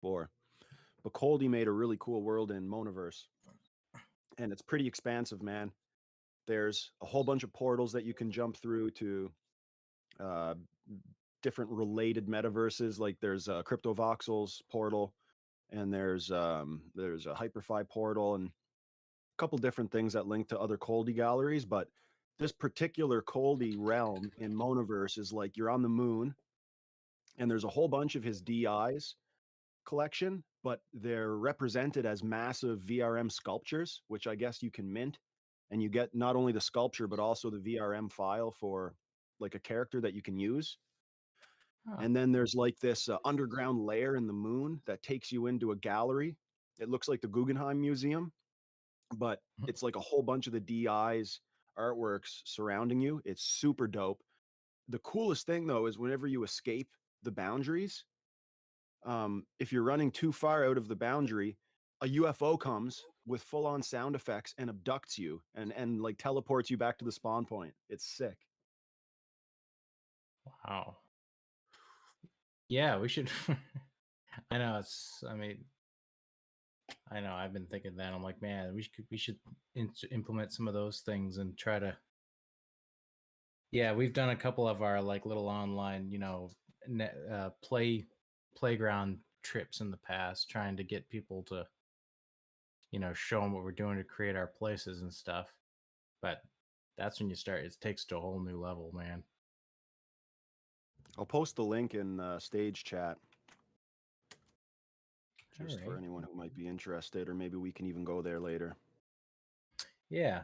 before. But Coldy made a really cool world in Monaverse, and it's pretty expansive, man. There's a whole bunch of portals that you can jump through to uh, different related metaverses. Like there's a Cryptovoxels portal, and there's a Hyperfy portal, and a couple different things that link to other Coldy galleries. But this particular Coldy realm in Monaverse is like you're on the moon, and there's a whole bunch of his DIs collection, but they're represented as massive VRM sculptures, which I guess you can mint, and you get not only the sculpture but also the VRM file for like a character that you can use. And then there's like this underground layer in the moon that takes you into a gallery. It looks like the Guggenheim Museum, but it's like a whole bunch of the DI's artworks surrounding you. It's super dope. The coolest thing though is whenever you escape the boundaries, if you're running too far out of the boundary, a UFO comes with full-on sound effects and abducts you and like teleports you back to the spawn point. It's sick. Wow. Yeah, we should. I know I've been thinking that. I'm like, man, we should implement some of those things and try to. Yeah, we've done a couple of our like little online, playground trips in the past, trying to get people to, show them what we're doing to create our places and stuff. But that's when you start. It takes to a whole new level, man. I'll post the link in stage chat. Just for anyone who might be interested, or maybe we can even go there later. Yeah.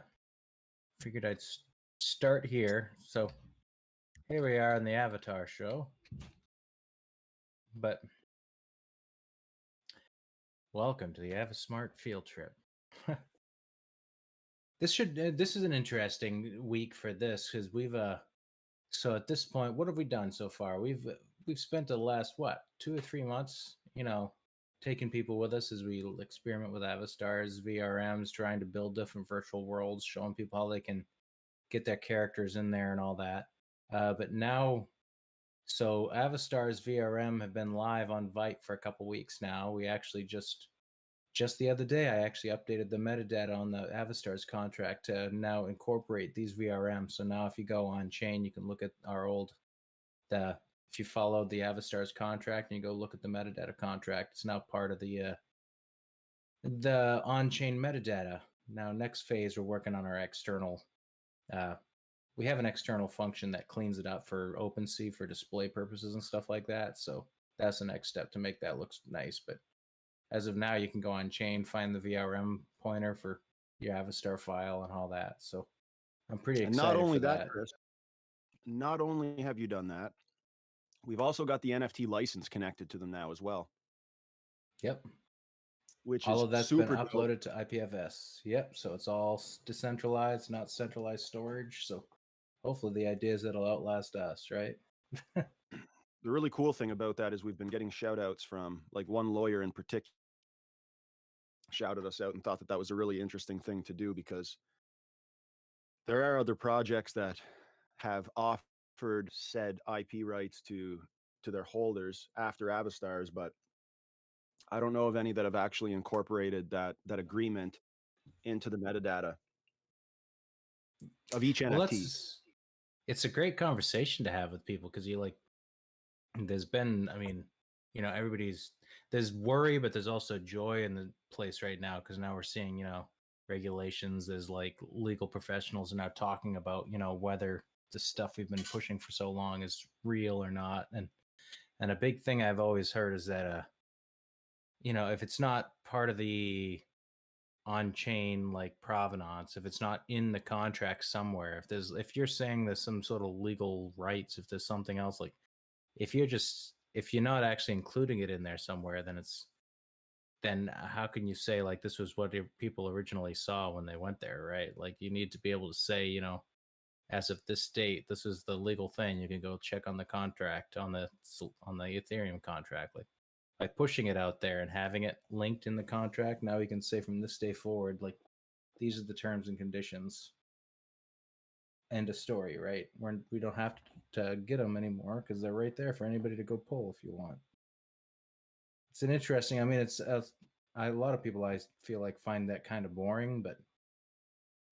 Figured I'd start here. So here we are in the Avatar show. But welcome to the AvaSmart field trip. This is an interesting week for this because we've so at this point, what have we done so far? We've spent the last 2 or 3 months, taking people with us as we experiment with Avastars, VRMs, trying to build different virtual worlds, showing people how they can get their characters in there and all that. But now, so Avastars VRM have been live on Vite for a couple weeks now. We actually just the other day, I actually updated the metadata on the Avastars contract to now incorporate these VRMs. So now if you go on chain, you can look at our if you followed the Avastars contract and you go look at the metadata contract, it's now part of the on-chain metadata. Now, next phase, we're working on our external. We have an external function that cleans it up for OpenSea for display purposes and stuff like that. So that's the next step to make that look nice. But as of now, you can go on chain, find the VRM pointer for your Avastar file and all that. So I'm pretty excited. And not only for that, Chris, not only have you done that, we've also got the NFT license connected to them now as well. Yep. Which all is of that's super been uploaded to IPFS. Yep. So it's all decentralized, not centralized storage. So hopefully the idea is it'll outlast us, right? The really cool thing about that is we've been getting shout outs from like one lawyer in particular shouted us out and thought that was a really interesting thing to do, because there are other projects that have offered said IP rights to their holders after Avastars, but I don't know of any that have actually incorporated that agreement into the metadata of each NFT. It's a great conversation to have with people, because there's been, there's worry, but there's also joy in the place right now, because now we're seeing, regulations. There's like legal professionals are now talking about, whether the stuff we've been pushing for so long is real or not. And a big thing I've always heard is that, if it's not part of the on-chain like provenance, if it's not in the contract somewhere, if you're saying there's some sort of legal rights, if there's something else, like if you're not actually including it in there somewhere, then how can you say like this was what people originally saw when they went there, right? Like you need to be able to say, as of this date, this is the legal thing. You can go check on the contract on the Ethereum contract, like by pushing it out there and having it linked in the contract. Now we can say from this day forward, like these are the terms and conditions. End of story, right? We don't have to get them anymore because they're right there for anybody to go pull if you want. It's an interesting. I mean, it's a lot of people I feel like find that kind of boring, but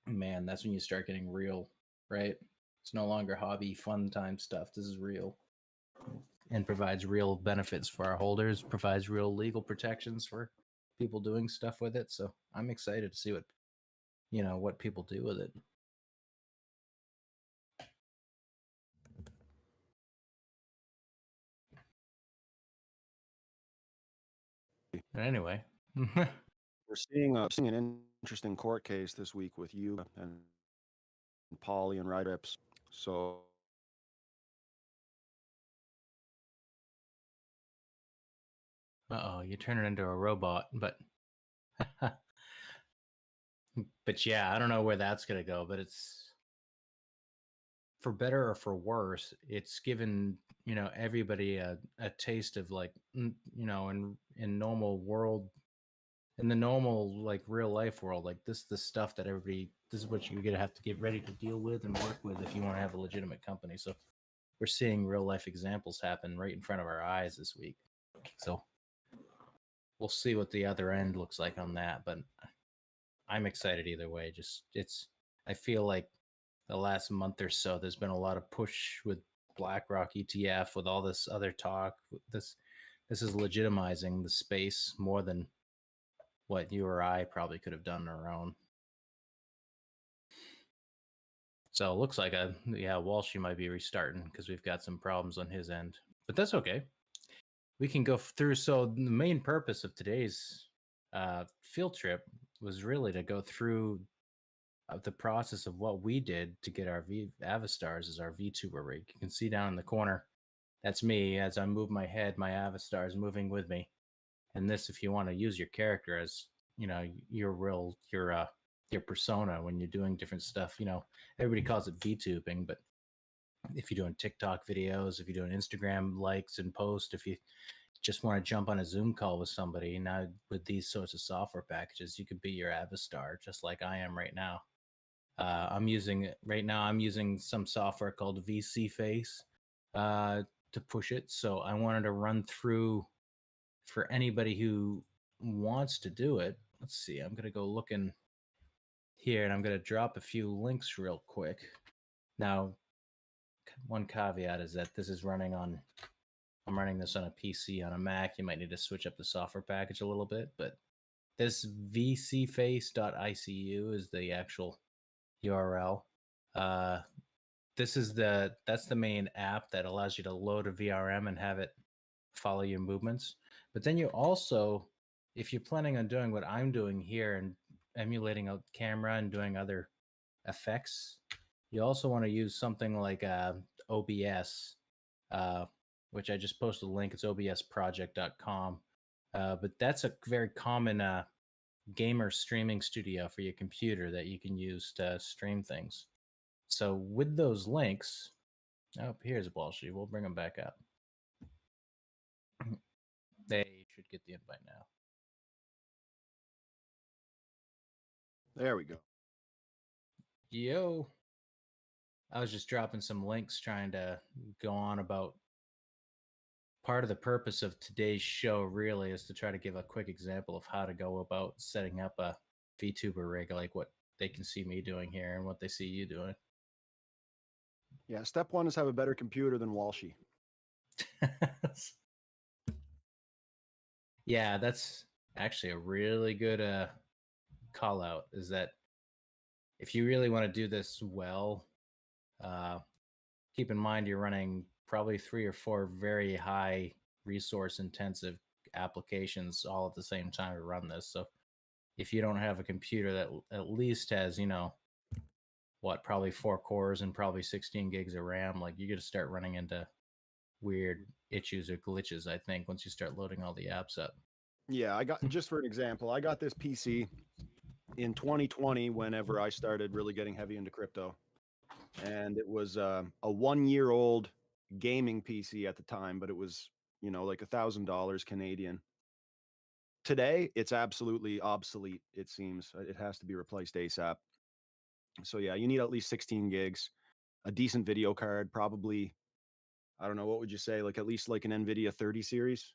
man, that's when you start getting real, right? It's no longer hobby fun time stuff. This is real and provides real benefits for our holders, provides real legal protections for people doing stuff with it. So I'm excited to see what people do with it. But anyway, We're seeing an interesting court case this week with you and Polly and Ride Rips. So you're turning into a robot, but yeah, I don't know where that's gonna go, but it's for better or for worse. It's given everybody a taste of like in normal world, in the normal like real life world, like the stuff that everybody, this is what you're gonna have to get ready to deal with and work with if you want to have a legitimate company. So we're seeing real life examples happen right in front of our eyes this week. So we'll see what the other end looks like on that, but I'm excited either way. I feel like the last month or so there's been a lot of push with BlackRock ETF, with all this other talk. This is legitimizing the space more than what you or I probably could have done on our own. So it looks like Walshy might be restarting because we've got some problems on his end, but that's okay. We can go through. So the main purpose of today's field trip was really to go through the process of what we did to get our Avastars as our VTuber rig. You can see down in the corner, that's me. As I move my head, my Avastar is moving with me. And this, if you want to use your character as your persona when you're doing different stuff. Everybody calls it VTubing, but if you're doing TikTok videos, if you're doing Instagram likes and posts, if you just want to jump on a Zoom call with somebody, now with these sorts of software packages, you could be your Avastar, just like I am right now. I'm using some software called VC Face to push it. So I wanted to run through for anybody who wants to do it. Let's see. I'm gonna go look in here, and I'm gonna drop a few links real quick. Now, one caveat is that I'm running this on a PC. On a Mac, you might need to switch up the software package a little bit, but this vcface.icu is the actual URL. That's the main app that allows you to load a VRM and have it follow your movements. But then you also, if you're planning on doing what I'm doing here and emulating a camera and doing other effects, you also want to use something like OBS, which I just posted a link. It's obsproject.com. But that's a very common gamer streaming studio for your computer that you can use to stream things. So with those links, here's Walshy. We'll bring them back up. They should get the invite now. there we go. Yo. I was just dropping some links trying to go on about part of the purpose of today's show really is to try to give a quick example of how to go about setting up a VTuber rig, like what they can see me doing here and what they see you doing. Yeah, step one is have a better computer than Walshy. Yeah, that's actually a really good call out, is that if you really want to do this well, keep in mind you're running probably 3 or 4 very high resource intensive applications all at the same time to run this. So if you don't have a computer that at least has, probably 4 cores and probably 16 gigs of RAM, like you're going to start running into weird issues or glitches, I think, once you start loading all the apps up. Yeah, just for an example, I got this PC in 2020 whenever I started really getting heavy into crypto. And it was a 1-year-old gaming PC at the time, but it was, like $1,000 Canadian. Today, it's absolutely obsolete, it seems. It has to be replaced ASAP. So yeah, you need at least 16 gigs, a decent video card, probably, I don't know, what would you say, like at least like an NVIDIA 30 series?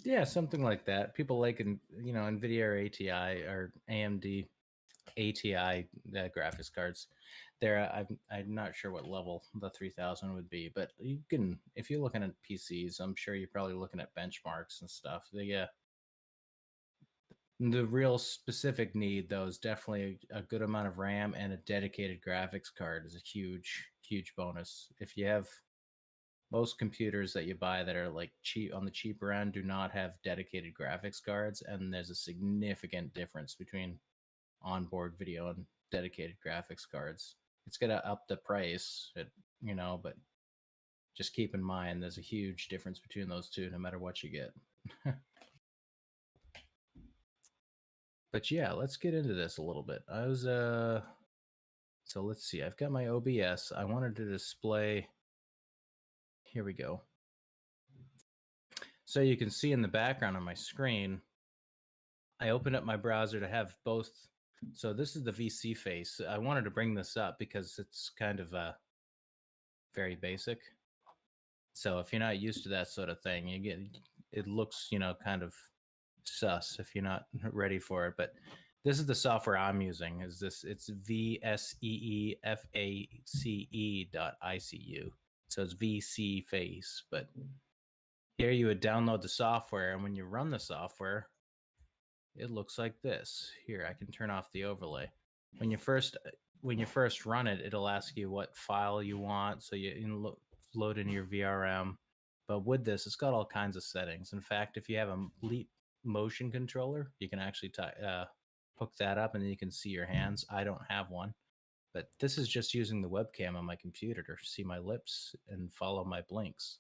Yeah, something like that. People like, NVIDIA or ATI or AMD ATI graphics cards. I'm not sure what level the 3000 would be, but you can, if you're looking at PCs, I'm sure you're probably looking at benchmarks and stuff. The real specific need, though, is definitely a good amount of RAM, and a dedicated graphics card is a huge, huge bonus. If you have most computers that you buy that are like cheap on the cheaper end do not have dedicated graphics cards, and there's a significant difference between onboard video and dedicated graphics cards. It's gonna up the price, but just keep in mind there's a huge difference between those two, no matter what you get. But yeah, let's get into this a little bit. So let's see. I've got my OBS. I wanted to display. Here we go. So you can see in the background on my screen, I opened up my browser to have both. So this is the VC face. I wanted to bring this up because it's kind of very basic. So if you're not used to that sort of thing, it looks, kind of sus if you're not ready for it. But this is the software I'm using. It's VSEEFACE.ICU. So it's VC face. But here you would download the software, and when you run the software, it looks like this. Here, I can turn off the overlay. When you first run it, it'll ask you what file you want, so you load in your VRM. But with this, it's got all kinds of settings. In fact, if you have a Leap motion controller, you can actually hook that up, and then you can see your hands. I don't have one, but this is just using the webcam on my computer to see my lips and follow my blinks.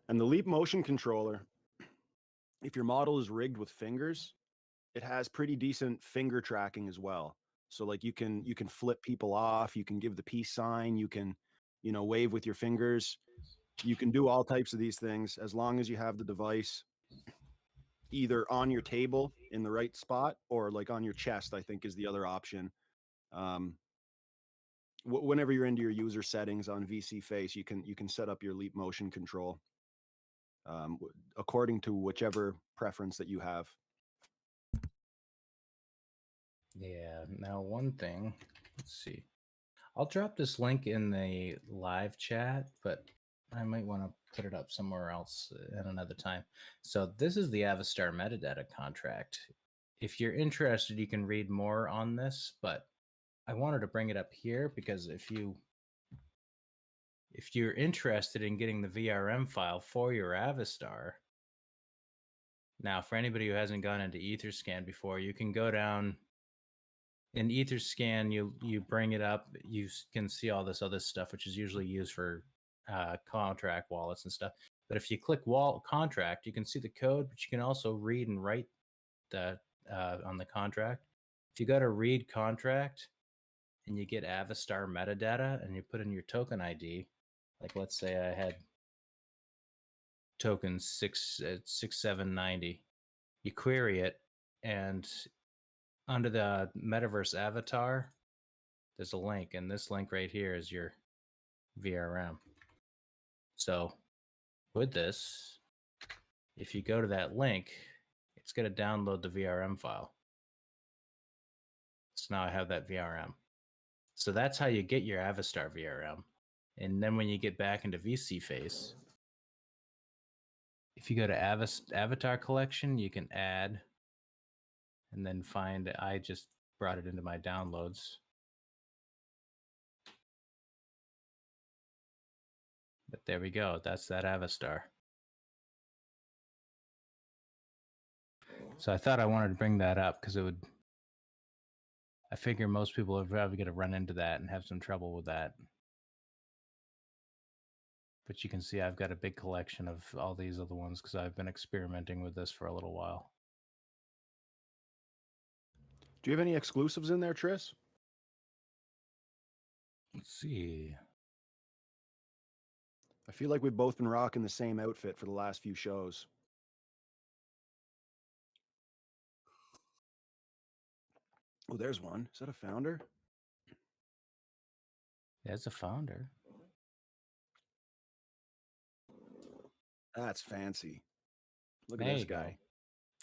And the Leap motion controller, if your model is rigged with fingers, it has pretty decent finger tracking as well. So like you can flip people off, you can give the peace sign, you can, wave with your fingers. You can do all types of these things as long as you have the device either on your table in the right spot, or like on your chest, I think is the other option. Whenever you're into your user settings on VC Face, you can set up your Leap motion control according to whichever preference that you have. Yeah. Now, one thing, let's see. I'll drop this link in the live chat, but I might want to put it up somewhere else at another time. So this is the Avastar metadata contract. If you're interested, you can read more on this, but I wanted to bring it up here because if you're interested in getting the VRM file for your Avastar, now for anybody who hasn't gone into Etherscan before, you can go down in Etherscan, you bring it up, you can see all this other stuff, which is usually used for contract wallets and stuff. But if you click contract, you can see the code, but you can also read and write the on the contract. If you go to read contract and you get Avastar metadata and you put in your token ID, like let's say I had token 6790, you query it, and under the metaverse avatar, there's a link, and this link right here is your VRM. So with this, if you go to that link, it's going to download the VRM file. So now I have that VRM. So that's how you get your Avastar VRM. And then when you get back into VC Face, if you go to Avatar Collection, you can add and then find, I just brought it into my downloads. But there we go. That's that Avastar. So I thought I wanted to bring that up because I figure most people are probably going to run into that and have some trouble with that. But you can see I've got a big collection of all these other ones because I've been experimenting with this for a little while. Do you have any exclusives in there, Tris? Let's see. I feel like we've both been rocking the same outfit for the last few shows. Oh, there's one. Is that a founder? There's a founder. That's fancy. Look at There this you go. guy.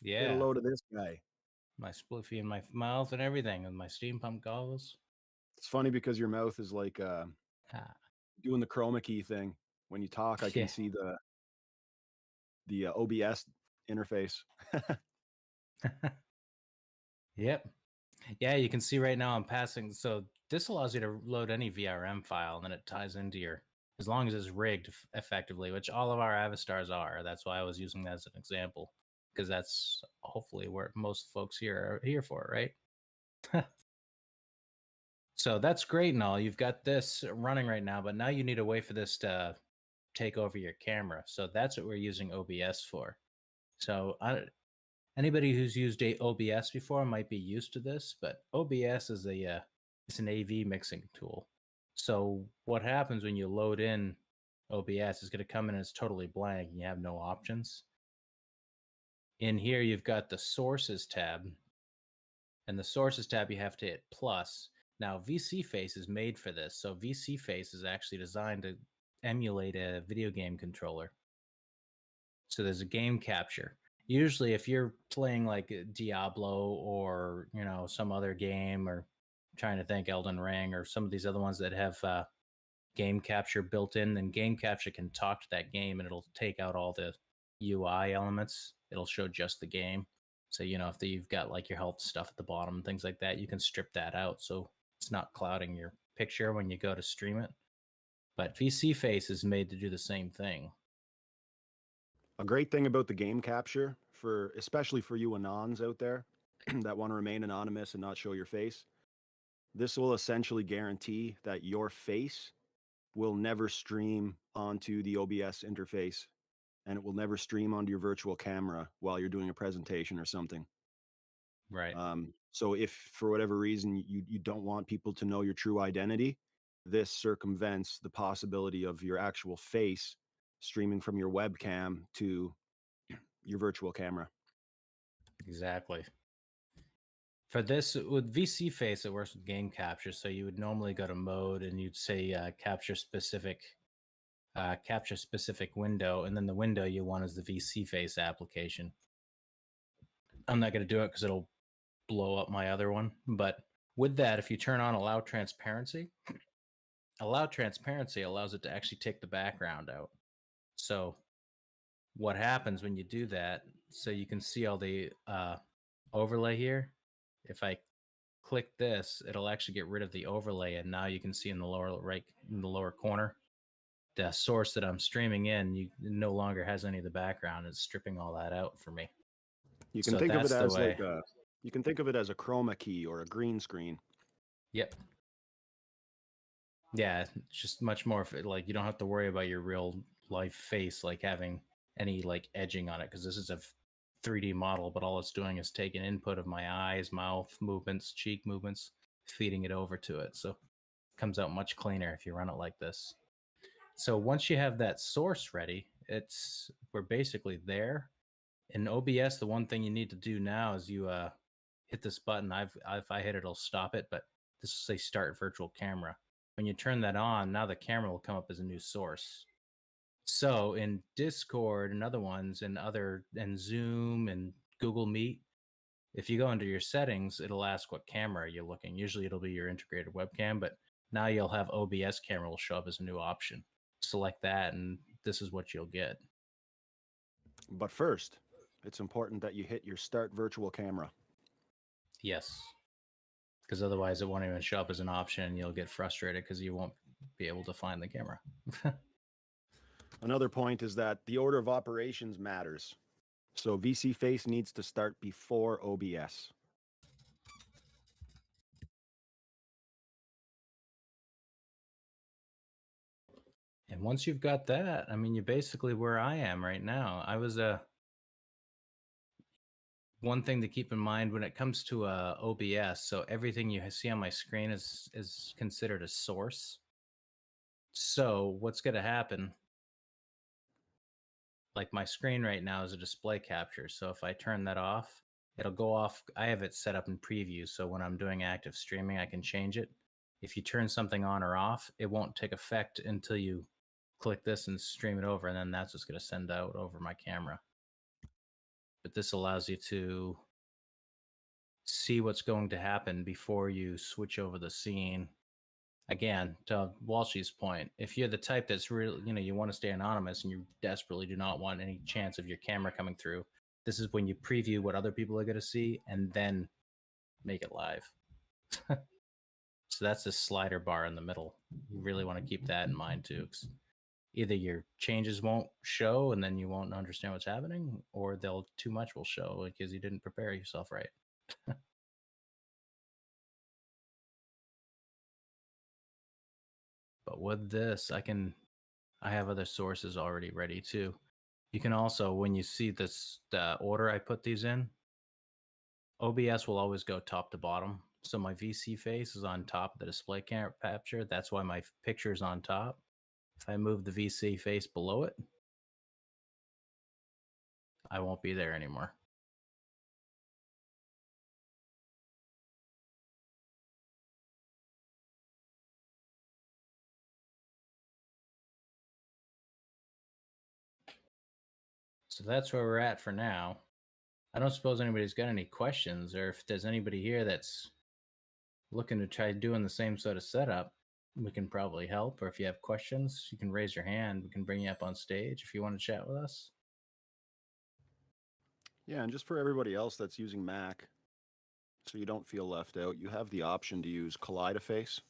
Get a Yeah. load of this guy. My spliffy in my mouth and everything, and my steam pump goggles. It's funny because your mouth is like Ha. doing the chroma key thing. When you talk, I can Yeah. see the OBS interface. Yep. Yeah, you can see right now I'm passing. So this allows you to load any VRM file, and then it ties into your, as long as it's rigged effectively, which all of our Avastars are. That's why I was using that as an example, because that's hopefully what most folks here are here for, right? So that's great and all. You've got this running right now, but now you need a way for this to take over your camera. So that's what we're using OBS for. So anybody who's used OBS before might be used to this, but OBS is it's an AV mixing tool. So what happens when you load in OBS is going to come in as totally blank and you have no options. In here, you've got the sources tab, and the sources tab you have to hit plus. Now VC Face is made for this. So VC Face is actually designed to emulate a video game controller. So there's a game capture. Usually if you're playing like Diablo or, some other game, or trying to think Elden Ring or some of these other ones that have game capture built in, then game capture can talk to that game and it'll take out all the UI elements. It'll show just the game. So, if you've got like your health stuff at the bottom and things like that, you can strip that out so it's not clouding your picture when you go to stream it. But VC Face is made to do the same thing. A great thing about the game capture, especially for you anons out there that want to remain anonymous and not show your face, this will essentially guarantee that your face will never stream onto the OBS interface, and it will never stream onto your virtual camera while you're doing a presentation or something. Right. So if for whatever reason you don't want people to know your true identity, this circumvents the possibility of your actual face streaming from your webcam to your virtual camera. Exactly. For this, with VC Face, it works with game capture. So you would normally go to mode and you'd say capture specific window, and then the window you want is the VC Face application. I'm not going to do it because it'll blow up my other one. But with that, if you turn on allow transparency allows it to actually take the background out. So what happens when you do that? So you can see all the overlay here. If I click this, it'll actually get rid of the overlay, and now you can see in the lower corner, the source that I'm streaming in no longer has any of the background. It's stripping all that out for me. You can think of it as you can think of it as a chroma key or a green screen. Yep. Yeah, it's just much more like you don't have to worry about your real life face like having any like edging on it, because this is a 3D model, but all it's doing is taking input of my eyes, mouth movements, cheek movements, feeding it over to it. So it comes out much cleaner if you run it like this. So once you have that source ready, we're basically there. In OBS, the one thing you need to do now is you hit this button. If I hit it, it'll stop it, but this will say start virtual camera. When you turn that on, now the camera will come up as a new source. So in Discord and other ones and Zoom and Google Meet, if you go into your settings, it'll ask what camera you're looking. Usually it'll be your integrated webcam, but now you'll have OBS camera will show up as a new option. Select that, and this is what you'll get. But first, it's important that you hit your start virtual camera. Yes. Because otherwise it won't even show up as an option, and you'll get frustrated because you won't be able to find the camera. Another point is that the order of operations matters. So VC Face needs to start before OBS. And once you've got that, I mean, you're basically where I am right now. I was one thing to keep in mind when it comes to OBS. So everything you see on my screen is considered a source. So what's going to happen? Like my screen right now is a display capture. So if I turn that off, it'll go off. I have it set up in preview. So when I'm doing active streaming, I can change it. If you turn something on or off, it won't take effect until you click this and stream it over, and then that's what's going to send out over my camera. But this allows you to see what's going to happen before you switch over the scene. Again, to Walshy's point, if you're the type that's really, you want to stay anonymous and you desperately do not want any chance of your camera coming through, this is when you preview what other people are going to see and then make it live. So that's the slider bar in the middle. You really want to keep that in mind too. 'Cause either your changes won't show and then you won't understand what's happening, or too much will show because you didn't prepare yourself right. But with this, I have other sources already ready too. You can also, when you see this, the order I put these in, OBS will always go top to bottom. So my VC face is on top of the display capture. That's why my picture is on top. If I move the VC face below it, I won't be there anymore. So that's where we're at for now. I don't suppose anybody's got any questions, or if there's anybody here that's looking to try doing the same sort of setup, we can probably help. Or if you have questions, you can raise your hand. We can bring you up on stage if you want to chat with us. Yeah, and just for everybody else that's using Mac, so you don't feel left out, you have the option to use Kaleidaface,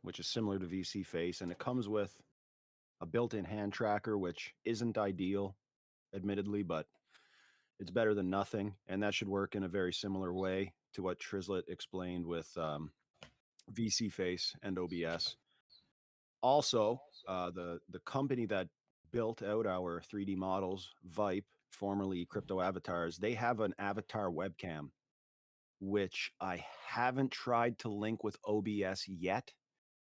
which is similar to VC Face, and it comes with a built-in hand tracker, which isn't ideal, admittedly, but it's better than nothing, and that should work in a very similar way to what Trislet explained with VC Face and OBS. Also, the company that built out our 3D models, Vipe, formerly Crypto Avatars, they have an avatar webcam, which I haven't tried to link with OBS yet,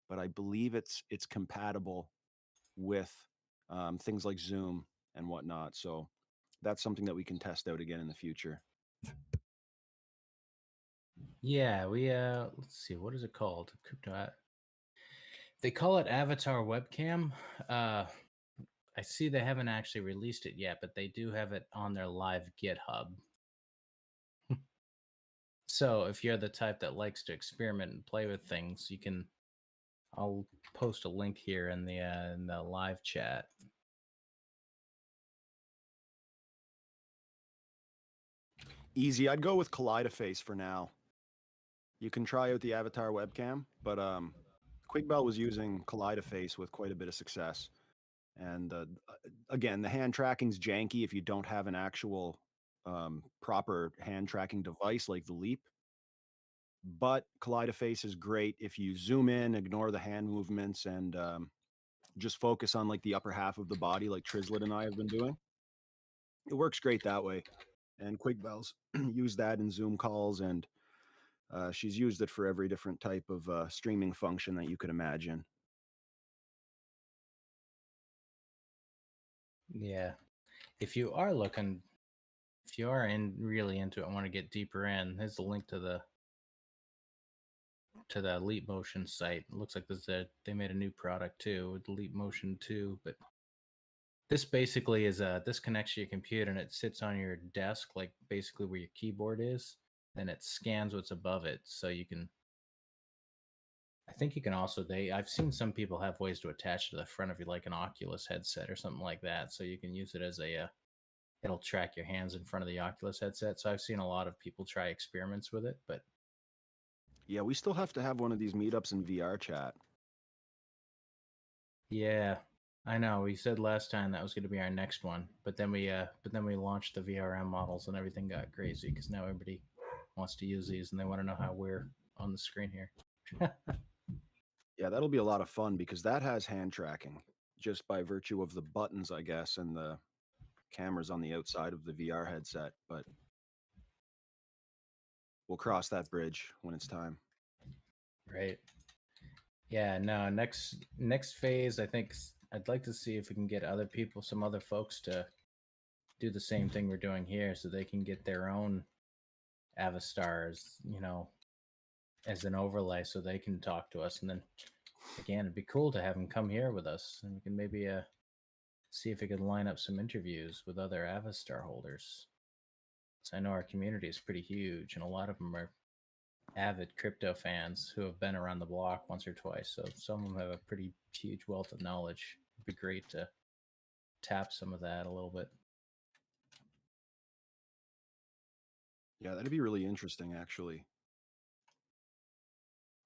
but I believe it's compatible with things like Zoom and whatnot. So that's something that we can test out again in the future. Yeah, we let's see, what is it called? They call it Avatar Webcam. I see they haven't actually released it yet, but they do have it on their live GitHub. So if you're the type that likes to experiment and play with things, I'll post a link here in the live chat. Easy. I'd go with Kaleidaface for now. You can try out the avatar webcam, but Quigbell was using Kaleidaface with quite a bit of success. And again, the hand tracking's janky if you don't have an actual proper hand tracking device like the Leap. But Kaleidaface is great if you zoom in, ignore the hand movements, and just focus on like the upper half of the body, like Trislet and I have been doing. It works great that way. And Quigbell's use that in Zoom calls, and she's used it for every different type of streaming function that you could imagine. Yeah. If you are really into it and want to get deeper in, here's the link to the Leap Motion site. It looks like they made a new product too with Leap Motion 2, but this basically is this connects to your computer and it sits on your desk, like basically where your keyboard is, and it scans what's above it. So I think you can also, I've seen some people have ways to attach it to the front of you, like an Oculus headset or something like that. So you can use it as it'll track your hands in front of the Oculus headset. So I've seen a lot of people try experiments with it, but yeah, we still have to have one of these meetups in VR chat. yeah, I know. We said last time that was going to be our next one, but then we launched the VRM models and everything got crazy because now everybody wants to use these and they want to know how we're on the screen here. Yeah, that'll be a lot of fun because that has hand tracking just by virtue of the buttons, I guess, and the cameras on the outside of the VR headset. But we'll cross that bridge when it's time. Right. Yeah, no, next phase, I think I'd like to see if we can get some other folks to do the same thing we're doing here so they can get their own Avastars, as an overlay so they can talk to us. And then Again, it'd be cool to have him come here with us, and we can maybe see if we can line up some interviews with other Avastar holders. So I know our community is pretty huge, and a lot of them are avid crypto fans who have been around the block once or twice. So some of them have a pretty huge wealth of knowledge. It'd be great to tap some of that a little bit. Yeah, that'd be really interesting, actually.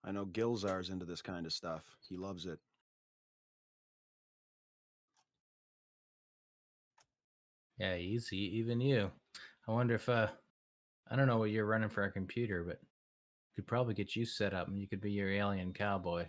I know Gilzar's into this kind of stuff. He loves it. Yeah, easy. Even you. I wonder if I don't know what you're running for a computer, but could probably get you set up, and you could be your alien cowboy.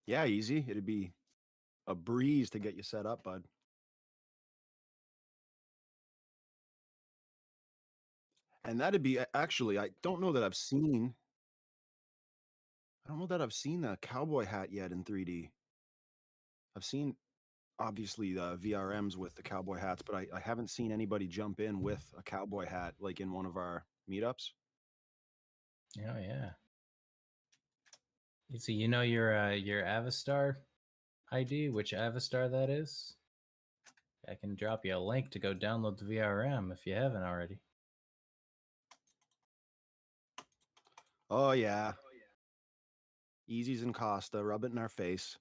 Yeah, easy. It'd be a breeze to get you set up, bud. And that'd be actually, I don't know that I've seen. I don't know that I've seen the cowboy hat yet in 3D. I've seen obviously the VRMs with the cowboy hats, but I haven't seen anybody jump in with a cowboy hat like in one of our meetups. Oh yeah. So you know your Avastar ID, which Avastar that is? I can drop you a link to go download the VRM if you haven't already. Oh yeah, Easy's and Costa, rub it in our face.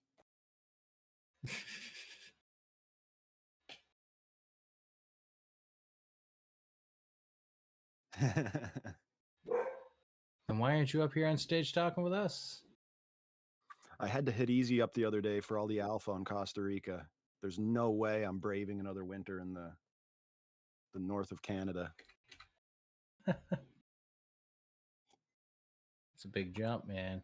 And why aren't you up here on stage talking with us? I had to hit Easy up the other day for all the alpha in Costa Rica. There's no way I'm braving another winter in the north of Canada. It's a big jump, man.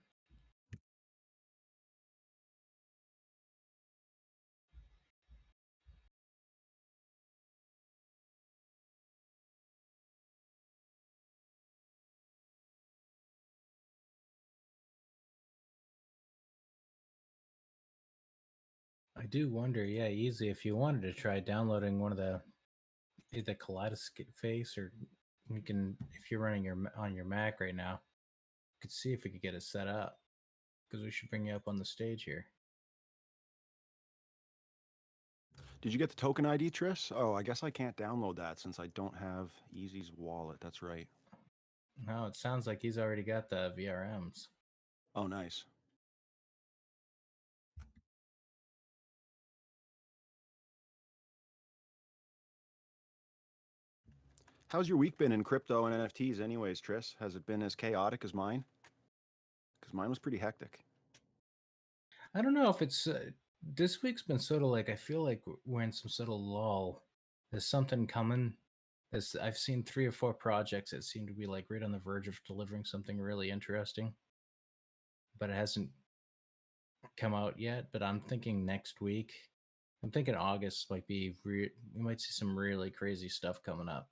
I do wonder, yeah, easy if you wanted to try downloading one of the either Kaleidoscope Face, or we can, if you're running on your Mac right now, we could see if we could get it set up, because we should bring you up on the stage here. Did you get the token ID, Tris? Oh, I guess I can't download that since I don't have Easy's wallet. That's right. No, it sounds like he's already got the VRMs. Oh, nice. How's your week been in crypto and NFTs anyways, Tris? Has it been as chaotic as mine? Because mine was pretty hectic. I don't know if it's this week's been sort of like, I feel like we're in some sort of lull. There's something coming. I've seen 3 or 4 projects that seem to be like right on the verge of delivering something really interesting, but it hasn't come out yet. But I'm thinking next week. I'm thinking August might be. We might see some really crazy stuff coming up.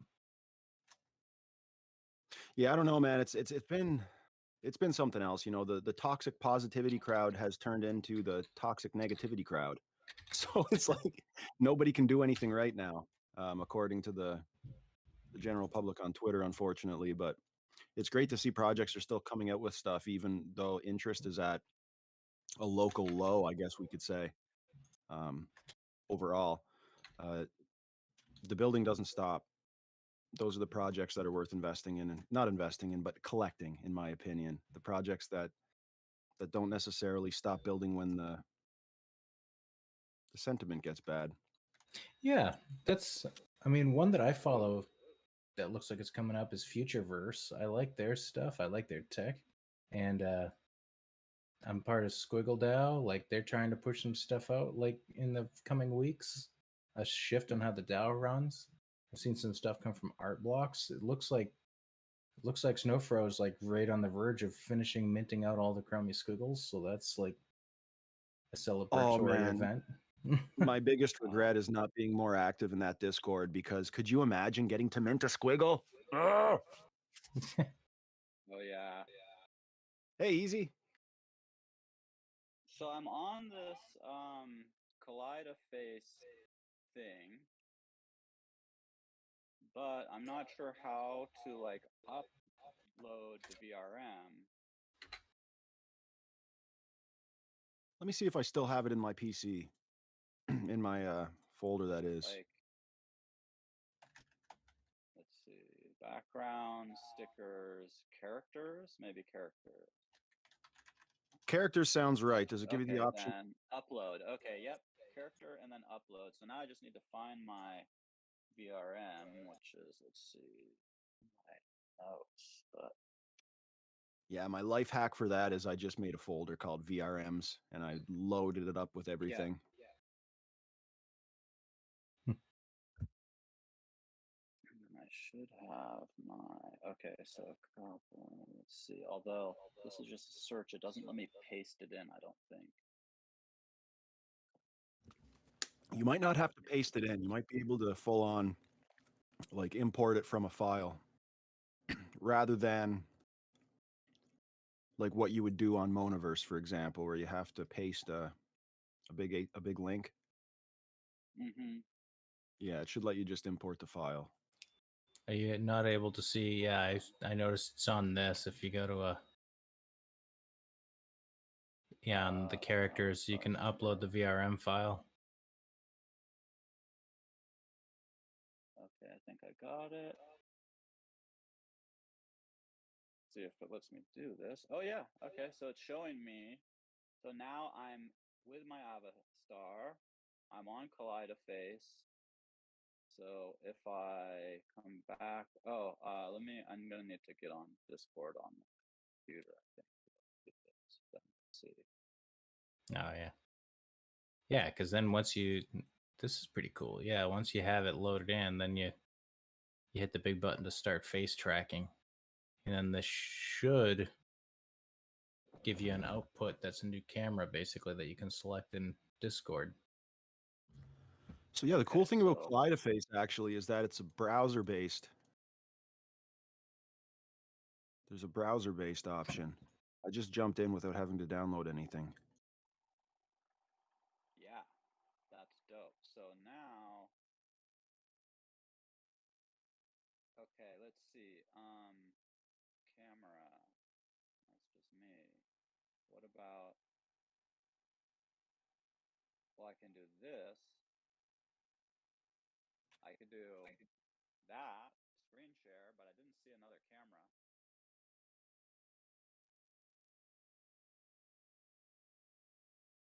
Yeah, I don't know, man. It's been something else. You know, the toxic positivity crowd has turned into the toxic negativity crowd. So it's like nobody can do anything right now, according to the general public on Twitter, unfortunately. But it's great to see projects are still coming out with stuff, even though interest is at a local low, I guess we could say. Um, overall, uh, the building doesn't stop. Those are the projects that are worth investing in, and not investing in, but collecting, in my opinion. The projects that don't necessarily stop building when the sentiment gets bad. Yeah, that's. I mean, one that I follow that looks like it's coming up is Futureverse. I like their stuff. I like their tech, and I'm part of Squiggle DAO. Like they're trying to push some stuff out, like in the coming weeks. A shift on how the DAO runs. I've seen some stuff come from Art Blocks. It looks like Snowfro is like right on the verge of finishing minting out all the Chromie Squiggles. So that's like a Oh celebratory man, event. my biggest regret is not being more active in that Discord, because could you imagine getting to mint a squiggle? Oh, Oh yeah. hey, easy. So I'm on this Kaleidaface thing, but I'm not sure how to like upload the VRM. Let me see if I still have it in my PC, in my folder. That is. Like, let's see, background, stickers, characters, maybe characters. Characters sounds right. Does it give you the option? Then upload. Okay, yep. Character and then upload. So now I just need to find my VRM, which is, let's see, my notes. But Yeah, my life hack for that is I just made a folder called VRMs and I loaded it up with everything. I should have my, okay, so let's see. Although this is just a search, it doesn't let me paste it in, I don't think. You might not have to paste it in. You might be able to full on like import it from a file rather than like what you would do on Monaverse, for example, where you have to paste a big link. Mm-hmm. Yeah, it should let you just import the file. Are you not able to see? Yeah, I noticed it's on this. If you go to on the characters, you can upload the VRM file. Okay, I think I got it. See if it lets me do this. Oh yeah, okay, so it's showing me. So now I'm with my Avastar. I'm on Kaleidaface. So if I come back, I'm gonna need to get on Discord on the computer, I think. Let's see. Oh yeah, yeah. Because then once you, this is pretty cool. Yeah, once you have it loaded in, then you hit the big button to start face tracking, and then this should give you an output that's a new camera, basically, that you can select in Discord. So yeah, the cool thing about Kaleidaface actually is that it's a browser-based. There's a browser-based option. I just jumped in without having to download anything. Yeah, that's dope. So now, okay, let's see. Camera. That's just me. What about, well, I can do this. I could do that, screen share, but I didn't see another camera.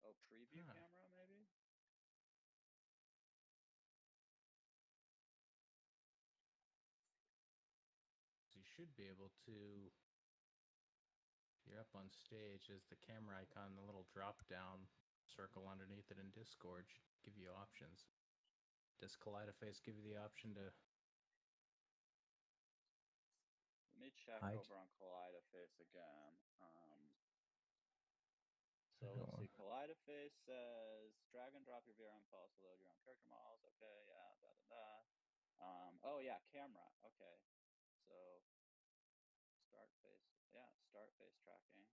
Oh, preview camera, maybe? So you should be able to, you're up on stage, as the camera icon, the little drop down circle underneath it in Discord should give you options. Does Kaleidaface give you the option to Let me check over on Kaleidaface again. So let's see, Kaleidaface says drag and drop your VRM files to load your own character models. Okay, yeah, oh yeah, camera. Okay, so start face tracking.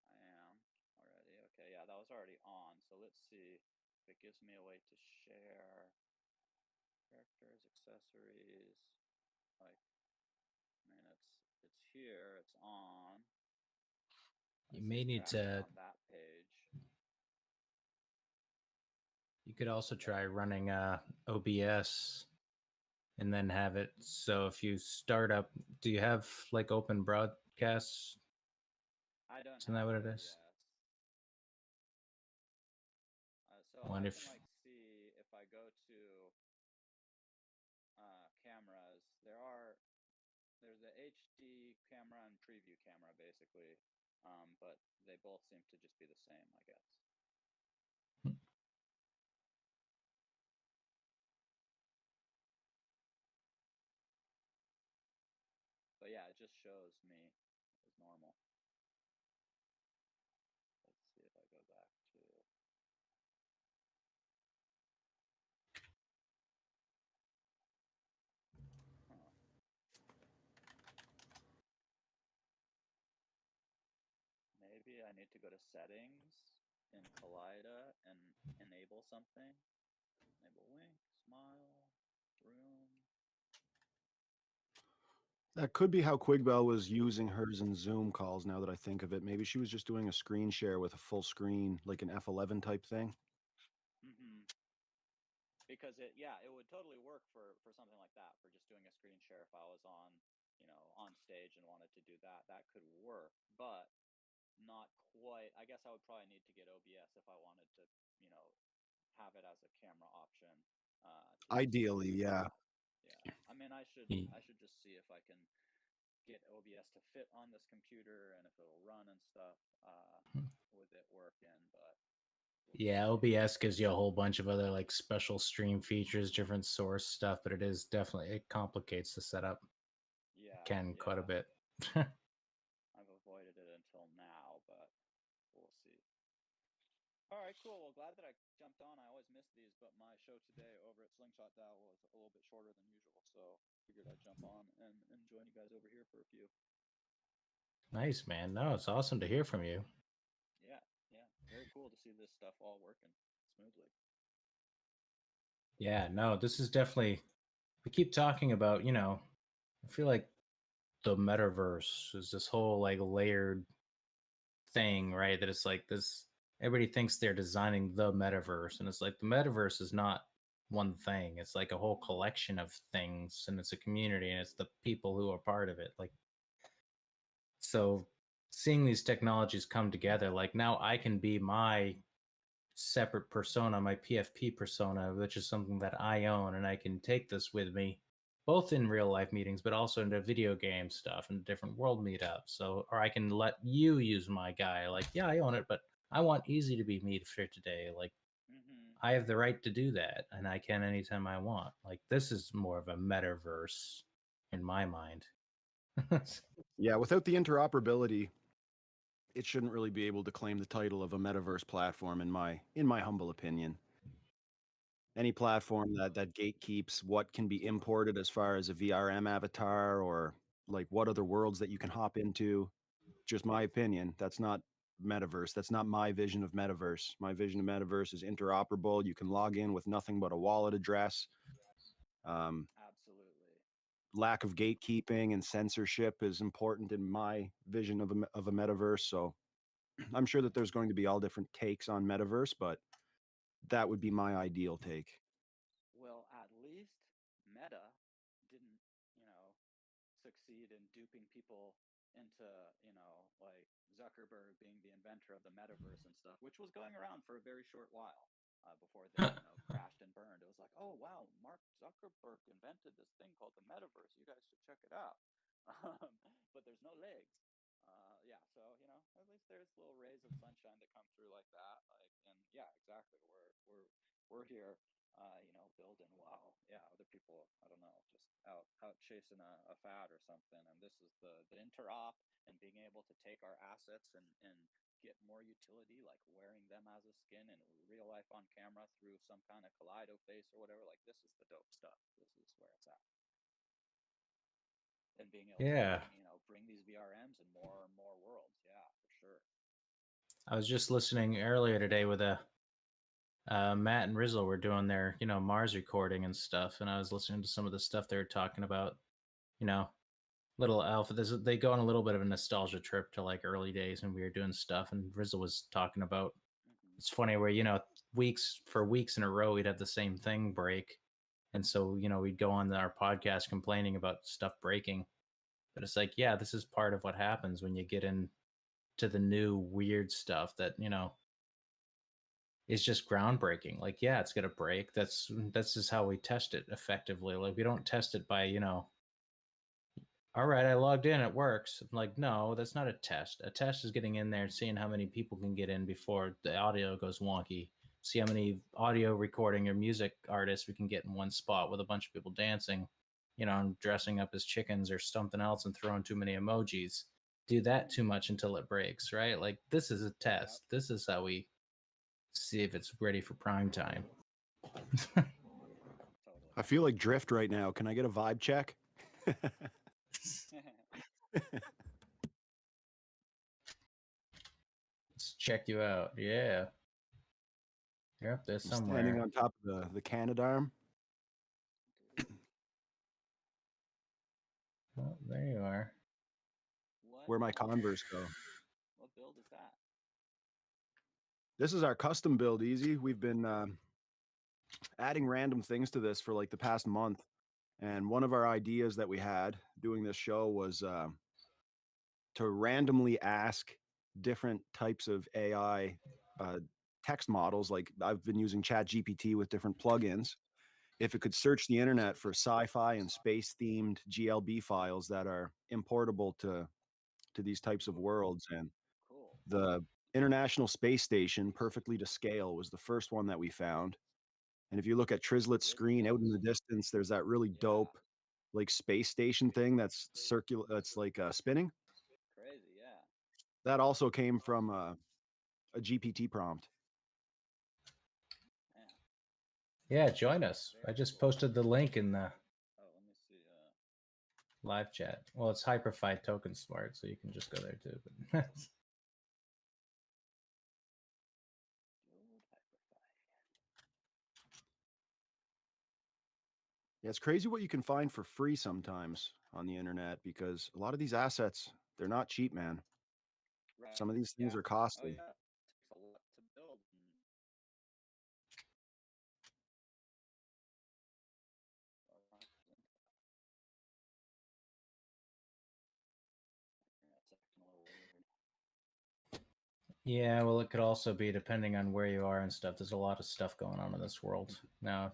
I am already. Okay, yeah, that was already on. So let's see if it gives me a way to share characters, accessories. Like, I mean, it's here. It's on. You may need to. That page. You could also try running OBS and then have it. So if you start up, do you have like open broadcasts? I don't. Isn't that what it is? So I can like see if I go to cameras. There's a HD camera and preview camera basically, but they both seem to just be the same, I guess. But yeah, it just shows me as normal. Let's see if I go back to. Maybe I need to go to settings. in Kaleida and enable something. Enable wink, smile, room. That could be how Quigbell was using hers in Zoom calls, now that I think of it. Maybe she was just doing a screen share with a full screen, like an F11 type thing. Because it would totally work for something like that, for just doing a screen share. If I was on, on stage and wanted to do that, that could work, but not quite. I guess I would probably need to get OBS if I wanted to, have it as a camera option. Ideally, yeah. Yeah. I mean, I should just see if I can get OBS to fit on this computer and if it'll run and stuff with it working, but yeah, OBS gives you a whole bunch of other like special stream features, different source stuff, but it complicates the setup. Yeah, Quite a bit. I've avoided it until now, but we'll see. All right, cool. Well, glad that I jumped on. I always miss these, but my show today over at Slingshot DAO was a little bit shorter than usual, so figured I'd jump on and join you guys over here for a few. Nice, man. No, it's awesome to hear from you. Yeah, very cool to see this stuff all working smoothly. Yeah, no, this is definitely, we keep talking about, I feel like the metaverse is this whole like layered thing, right? That it's like this, everybody thinks they're designing the metaverse, and it's like the metaverse is not one thing. It's like a whole collection of things, and it's a community, and it's the people who are part of it. Like, so seeing these technologies come together, like now I can be my separate persona, my PFP persona, which is something that I own, and I can take this with me both in real life meetings, but also into video game stuff and different world meetups. So, or I can let you use my guy. Like, yeah, I own it, but I want Easy to be me for today. Like, I have the right to do that, and I can anytime I want. Like, this is more of a metaverse in my mind. Yeah, without the interoperability, it shouldn't really be able to claim the title of a metaverse platform, in my humble opinion. Any platform that gatekeeps what can be imported as far as a VRM avatar, or like what other worlds that you can hop into, just my opinion, that's not metaverse. That's not my vision of metaverse. My vision of metaverse is interoperable. You can log in with nothing but a wallet address. Absolutely. Lack of gatekeeping and censorship is important in my vision of a metaverse. So I'm sure that there's going to be all different takes on metaverse, but that would be my ideal take. Well, at least Meta didn't, succeed in duping people into, like Zuckerberg being the inventor of the metaverse and stuff, which was going around for a very short while before they, crashed and burned. It was like, oh wow, Mark Zuckerberg invented this thing called the metaverse. You guys should check it out. But there's no legs. Yeah, so at least there's little rays of sunshine that come through like that. Like, and yeah, exactly. We're here, building while other people, I don't know, just out chasing a fad or something. And this is the interop and being able to take our assets and get more utility, like wearing them as a skin in real life on camera through some kind of Kaleido face or whatever. Like, this is the dope stuff. This is where it's at. And being able to bring these VRMs in more and more worlds. Yeah, for sure. I was just listening earlier today with Matt and Rizzle were doing their, Mars recording and stuff, and I was listening to some of the stuff they were talking about, little alpha. They go on a little bit of a nostalgia trip to like early days when we were doing stuff, and Rizzle was talking about, it's funny where, weeks in a row we'd have the same thing break, and so we'd go on our podcast complaining about stuff breaking, but it's like, yeah, this is part of what happens when you get into the new weird stuff that is just groundbreaking. Like, yeah, it's gonna break. That's just how we test it effectively. Like, we don't test it by all right, I logged in, it works. I'm like, no, that's not a test. A test is getting in there and seeing how many people can get in before the audio goes wonky. See how many audio recording or music artists we can get in one spot with a bunch of people dancing, and dressing up as chickens or something else and throwing too many emojis. Do that too much until it breaks, right? Like, this is a test. Yep. This is how we see if it's ready for prime time. I feel like Drift right now. Can I get a vibe check? Let's check you out. Yeah. Yep, there's I'm standing somewhere. on top of the Canadarm. Oh, there you are. Where my build- Converse go. What build is that? This is our custom build, Easy. We've been adding random things to this for like the past month. And one of our ideas that we had doing this show was to randomly ask different types of AI text models. Like I've been using ChatGPT with different plugins. If it could search the internet for sci-fi and space-themed GLB files that are importable to these types of worlds, and Cool. the International Space Station, perfectly to scale, was the first one that we found. And if you look at Trislet's screen out in the distance, there's that really dope like space station thing that's circular, that's like spinning. Crazy, yeah. That also came from a GPT prompt. Yeah, join us. I just posted the link in the Oh, let me see. live chat. Well, it's Hyperfied Token Smart, so you can just go there too. But Yeah, it's crazy what you can find for free sometimes on the internet, because a lot of these assets, they're not cheap, man. Right. Some of these things are costly. Oh, yeah. It takes a lot to build. yeah, well, it could also be depending on where you are and stuff. There's a lot of stuff going on in this world now.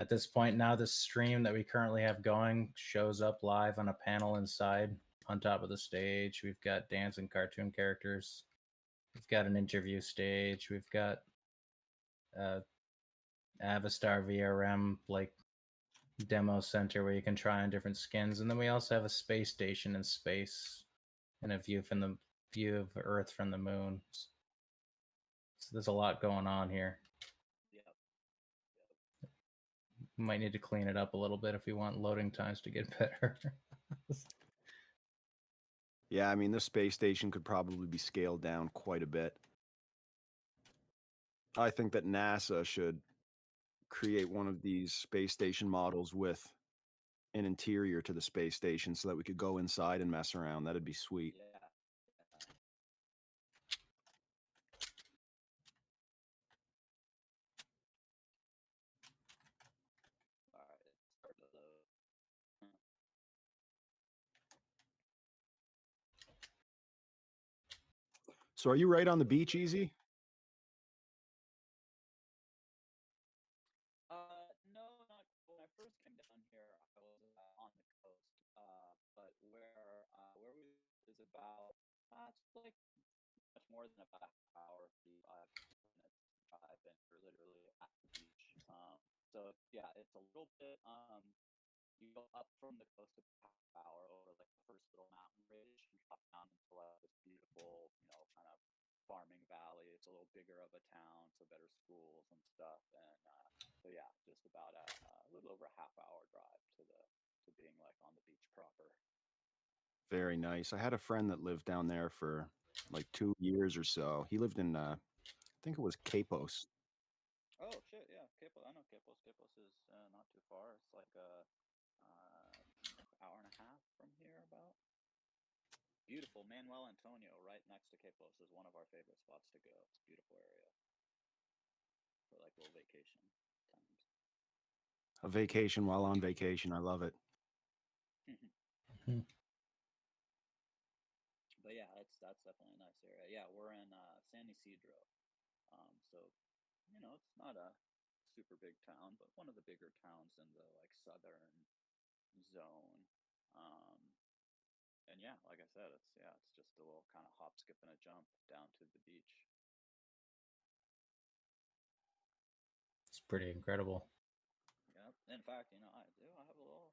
At this point, now this stream that we currently have going shows up live on a panel inside on top of the stage. We've got dance and cartoon characters. We've got an interview stage. We've got Avastar VRM like demo center where you can try on different skins, and then we also have a space station in space and a view of Earth from the moon. So there's a lot going on here. We might need to clean it up a little bit if we want loading times to get better. Yeah, I mean, this space station could probably be scaled down quite a bit. I think that NASA should create one of these space station models with an interior to the space station so that we could go inside and mess around. That'd be sweet. Yeah. All right, start to load. So are you right on the beach, Easy? No, not when I first came down here. I was on the coast, but where we live is about it's like much more than about a half hour, 35 minutes drive, and we're literally at the beach. So yeah, it's a little bit. You go up from the coast about half hour over like the first little mountain ridge and drop down into like this beautiful, kind of farming valley. It's a little bigger of a town, so better schools and stuff. And so yeah, just about a little over a half hour drive to being like on the beach proper. Very nice. I had a friend that lived down there for like 2 years or so. He lived in I think it was Capos. Oh shit, yeah, Capos. I know Capos. Capos is not too far. It's like a hour and a half from here, about. Beautiful. Manuel Antonio, right next to Capos, is one of our favorite spots to go. It's a beautiful area for like little vacation times. A vacation while on vacation. I love it. But yeah, that's definitely a nice area. Yeah, we're in San Isidro, so it's not a super big town, but one of the bigger towns in the like southern zone. And yeah, like I said, it's just a little kind of hop, skip, and a jump down to the beach. It's pretty incredible. Yep. In fact, I have got a little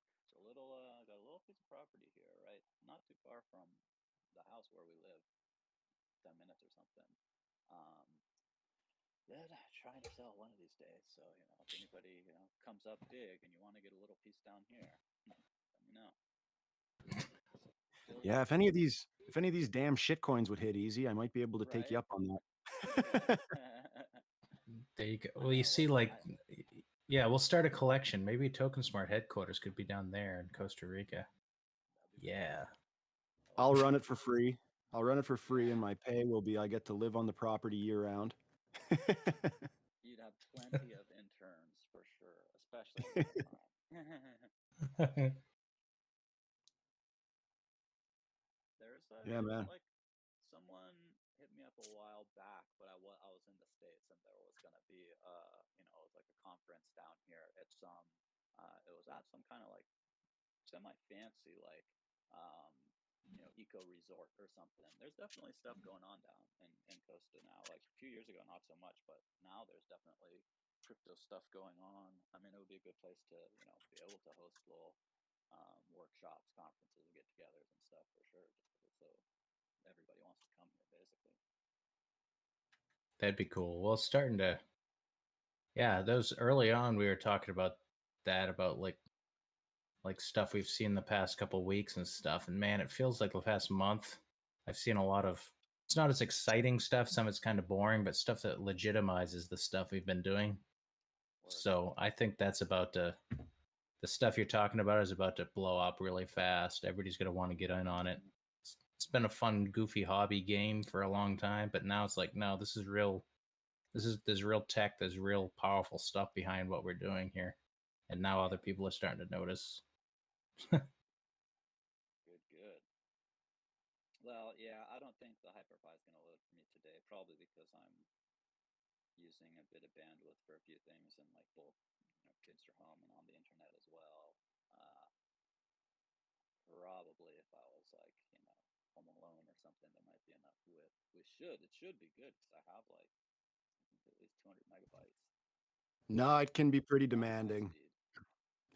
piece of property here, right? Not too far from the house where we live, 10 minutes or something. That I'm trying to sell one of these days. So, if anybody, comes up big and you want to get a little piece down here, let me know. Yeah, if any of these damn shit coins would hit Easy, I might be able to take you up on that. There you go. I Well, you know, see, like, yeah, we'll start a collection. Maybe Token Smart headquarters could be down there in Costa Rica. that'd be Yeah. cool. I'll run it for free. I'll run it for free, and Yeah. my pay will be I get to live on the property year round. You'd have plenty of interns for sure, especially in the summertime. Yeah, man. Like someone hit me up a while back, but I was in the States and there was gonna be it was like a conference down here at some it was at some kind of like semi fancy like um eco resort or something. There's definitely stuff going on down in Costa now. Like a few years ago not so much, but now there's definitely crypto stuff going on. I mean, it would be a good place to be able to host little workshops, conferences, get-togethers, and stuff for sure. Just because it's so everybody wants to come here, basically. That'd be cool. Well, it's starting to, yeah, those early on, we were talking about that, about like stuff we've seen the past couple weeks and stuff. And man, it feels like the past month, I've seen a lot of, it's not as exciting stuff. Some it's kind of boring, but stuff that legitimizes the stuff we've been doing. Word. So I think that's about to, the stuff you're talking about is about to blow up really fast. Everybody's going to want to get in on it. It's been a fun, goofy hobby game for a long time, but now it's like, no, this is real. There's real tech. There's real powerful stuff behind what we're doing here, and now other people are starting to notice. Good. Well, yeah, I don't think the Hyperpie is going to load for me today, probably because I'm using a bit of bandwidth for a few things, and like both kids are home and on the internet as well. Probably if I was like home alone or something, there might be enough width. It should be good because I have like I think at least 200 megabytes. No, it can be pretty Not high demanding. speed.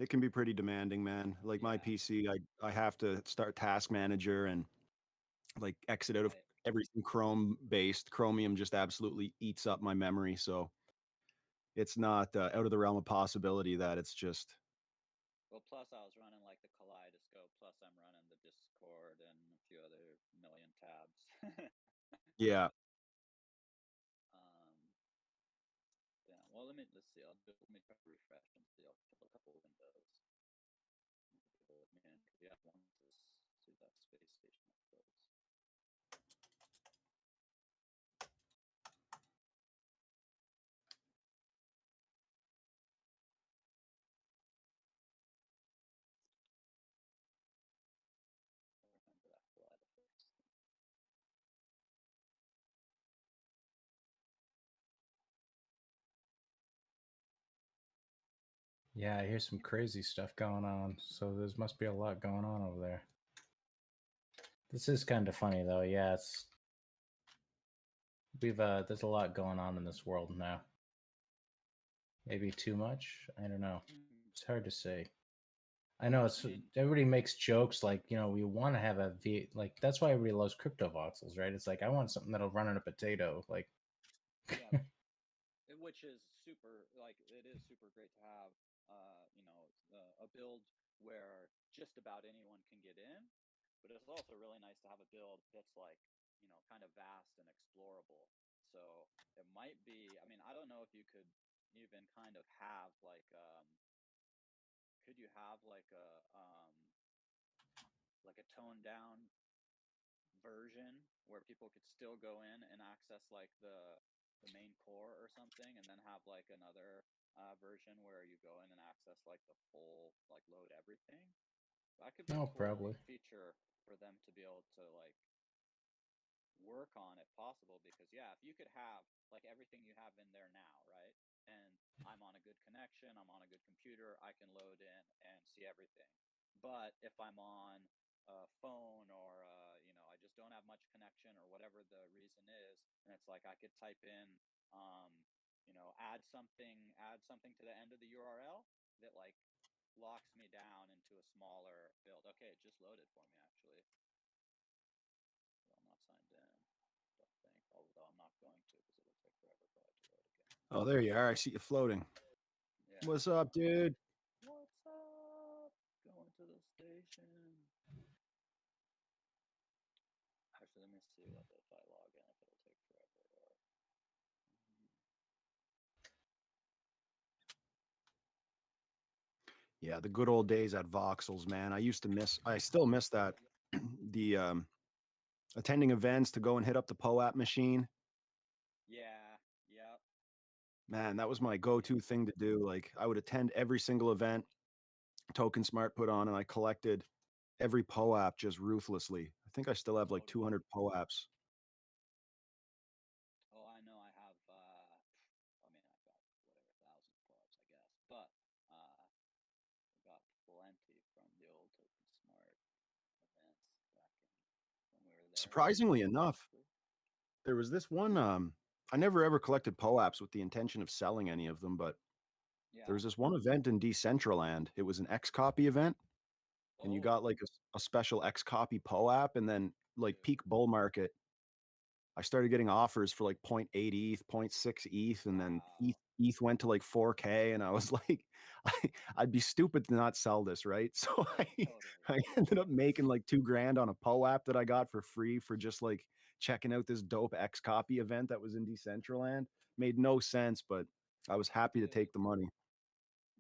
It can be pretty demanding, man. Like my Yeah. PC, I have to start Task Manager and like exit out of Right. everything Chrome based. Chromium just absolutely eats up my memory, so it's not out of the realm of possibility that it's just Well, plus I was running like the Kaleidoscope, plus I'm running the Discord and a few other million tabs. yeah. Yeah. Well, let's see. Let me try to refresh and see. I'll kill a couple of windows. Man, yeah, I want to see that space station up close. Remember that Kaleidoscope. Yeah, I hear some crazy stuff going on. So there must be a lot going on over there. This is kind of funny though. Yeah, there's a lot going on in this world now. Maybe too much. I don't know. It's hard to say. I know everybody makes jokes like, we want to have like that's why everybody loves crypto voxels, right? It's like I want something that'll run on a potato, like Yeah, which is super. Like, it is super great to have. A build where just about anyone can get in, but it's also really nice to have a build that's like kind of vast and explorable. So it might be. I mean, I don't know if you could even kind of have like could you have like a toned down version where people could still go in and access like the main core or something, and then have like another version where you go in and access like the full like load everything. That could be a no, cool probably. feature for them to be able to like work on if possible, because yeah, if you could have like everything you have in there now, right? And I'm on a good connection, I'm on a good computer, I can load in and see everything. But if I'm on a phone or I just don't have much connection or whatever the reason is, and it's like I could type in add something to the end of the URL that like locks me down into a smaller build. Okay, it just loaded for me actually. I'm not signed in, don't think, although I'm not going to because it'll take forever for it to load again. Oh, there you are. I see you floating. Yeah. What's up, dude? What's up? Going to the station. Actually, let me see what if I log in, if it'll take forever or. Yeah, the good old days at Voxels, man. I still miss that. The attending events to go and hit up the POAP machine. Yeah, yep. Man, that was my go-to thing to do. Like I would attend every single event Token Smart put on, and I collected every POAP just ruthlessly. I think I still have like Totally. 200 POAPs. Oh, I know. I have. I mean, I've got whatever 1,000 clubs, I guess, but I got plenty from the old Token Smart events back when we were there. Surprisingly enough, Honestly. there was this one. I never ever collected POAPs with the intention of selling any of them, but there Yeah. was this one event in Decentraland. It was an X copy event, and you Oh, got like a special X copy POAP, and then like dude. peak bull market. I started getting offers for like 0.8 ETH, 0.6 ETH, and then Wow. ETH went to like 4K, and I was like, I'd be stupid to not sell this, right? So Totally. I ended up making like 2 grand on a POAP that I got for free for just like checking out this dope X copy event that was in Decentraland. Made no sense, but I was happy to Dude, take the money.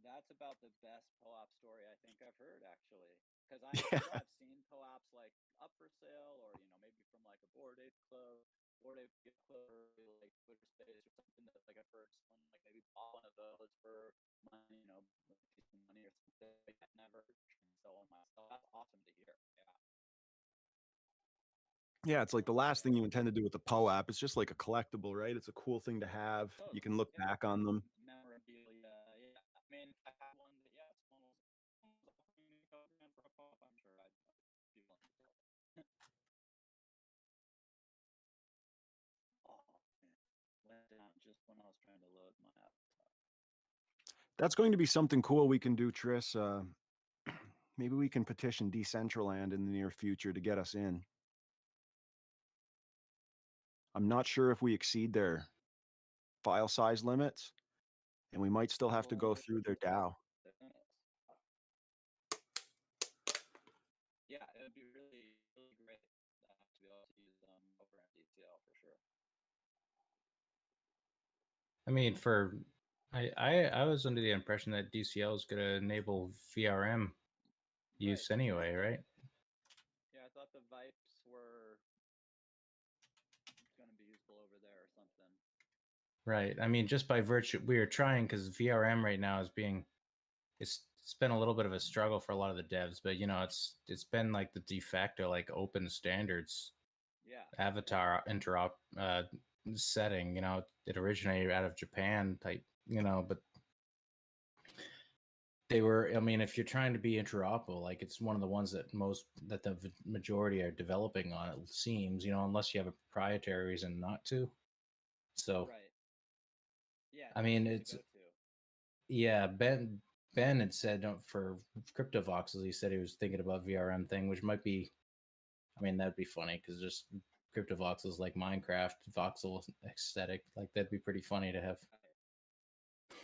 that's about the best co-op story I think I've heard, actually. Because Yeah. I've seen co-ops like up for sale, or maybe from like a Bored Ape Club, Bored Ape Club, or like Twitter Space or something that like I've heard someone like maybe bought one of those for money, like decent money or something. But I've never tried to sell one myself. That's awesome to hear. Yeah, Yeah, it's like the that's last thing you intend to do with the POAP. It's just like a collectible, right? It's a cool thing to have. You totally. can look Yeah, back on them. memorabilia. Yeah, I mean, if I had one that someone was offering me a couple grand for a pop, I'm sure I'd be willing to sell it. Oh man, went down just when I was trying to load my avatar. That's going to be something cool we can do, Tris. Maybe we can petition Decentraland in the near future to get us in. I'm not sure if we exceed their file size limits, and we might still have to Well, go through their DAO. the limits. Yeah, it would be really, really great to be able to use them over at DCL for sure. I mean, I was under the impression that DCL is going to enable VRM use anyway, right? Yeah, I thought the Vipes were going to be useful over there or something. Right. I mean, just by virtue, we are trying because VRM right now is being it's been a little bit of a struggle for a lot of the devs, but it's been like the de facto like open standards Yeah. avatar interop setting. It originated out of Japan type. But they were. I mean, if you're trying to be interoperable, like it's one of the ones that the majority are developing on. It seems, unless you have a proprietary reason not to. So, Right. Yeah. I mean, It's it's the go-to. yeah. Ben had said for CryptoVoxels, he said he was thinking about VRM thing, which might be. I mean, that'd be funny because just CryptoVoxels like Minecraft voxel aesthetic, like that'd be pretty funny to have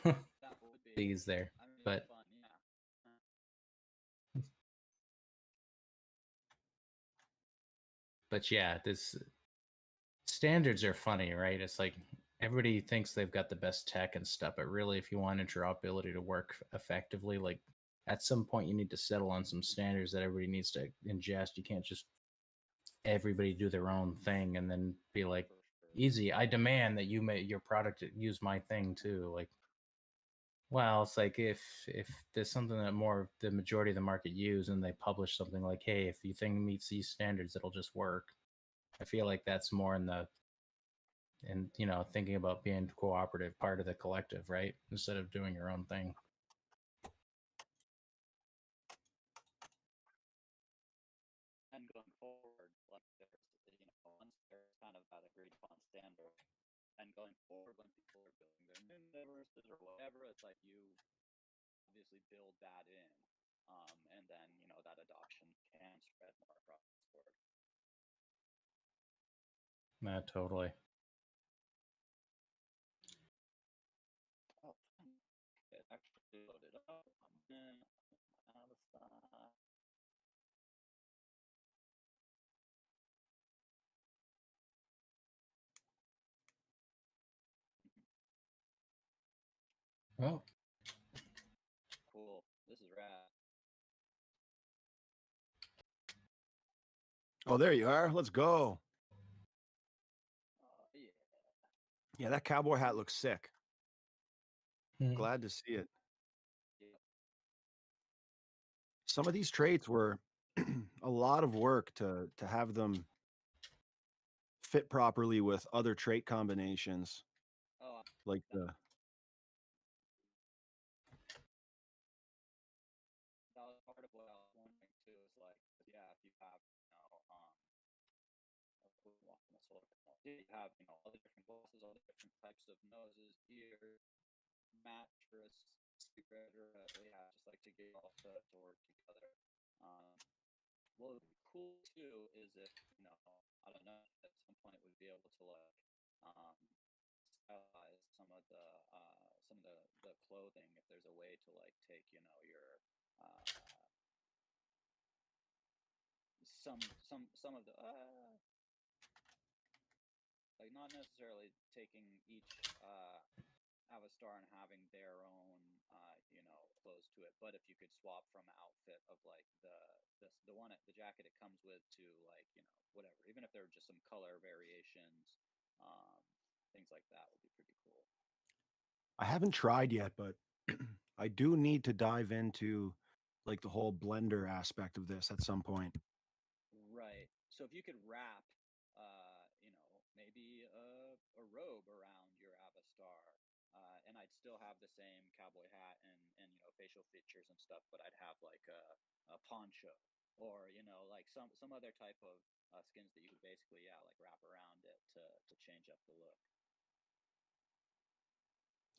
Right. That would be. these there. I mean, But fun. Yeah. but yeah, this standards are funny, right? It's like everybody thinks they've got the best tech and stuff, but really, if you want interoperability to work effectively, like at some point you need to settle on some standards that everybody needs to ingest. You can't just everybody do their own thing and then be like, For sure. easy, I demand that you make your product use my thing too. Like, well, it's like if there's something that more the majority of the market use and they publish something like, hey, if your thing meets these standards, it'll just work. I feel like that's more in the and thinking about being cooperative, part of the collective, right? Instead of doing your own thing. And going forward, like once there's kind of that agreed upon standard, and going forward when people are building their new universes or whatever, it's like you obviously build that in, and then that adoption can spread more across the board. Totally. Oh, it actually loaded up. Avastar. Well, Cool. this is rad. Oh, there you are. Let's go. Yeah. Yeah, that cowboy hat looks sick. Mhm. Glad to see it. Yep. Some of these traits were a lot of work to have them fit properly with other trait combinations, Oh, like that, the that was part of what I was wondering too. Is like, yeah, if you have, you have, all the different glosses, all the different types of noses, ears, mattress, secret, or yeah, just like to get all to work together. What would be cool too is if, I don't know, at some point we'd be able to like um, stylize some of the clothing if there's a way to like take, your some of the like not necessarily taking each Avastar and having their own clothes to it, but if you could swap from outfit of like the jacket it comes with to like whatever, even if there were just some color variations, um, things like that would be pretty cool. I haven't tried yet, but I do need to dive into like the whole blender aspect of this at some point. Right. So if you could wrap, maybe a robe around your Avastar, and I'd still have the same cowboy hat and facial features and stuff, but I'd have like a poncho or like some other type of skins that you could basically like wrap around it to change up the look.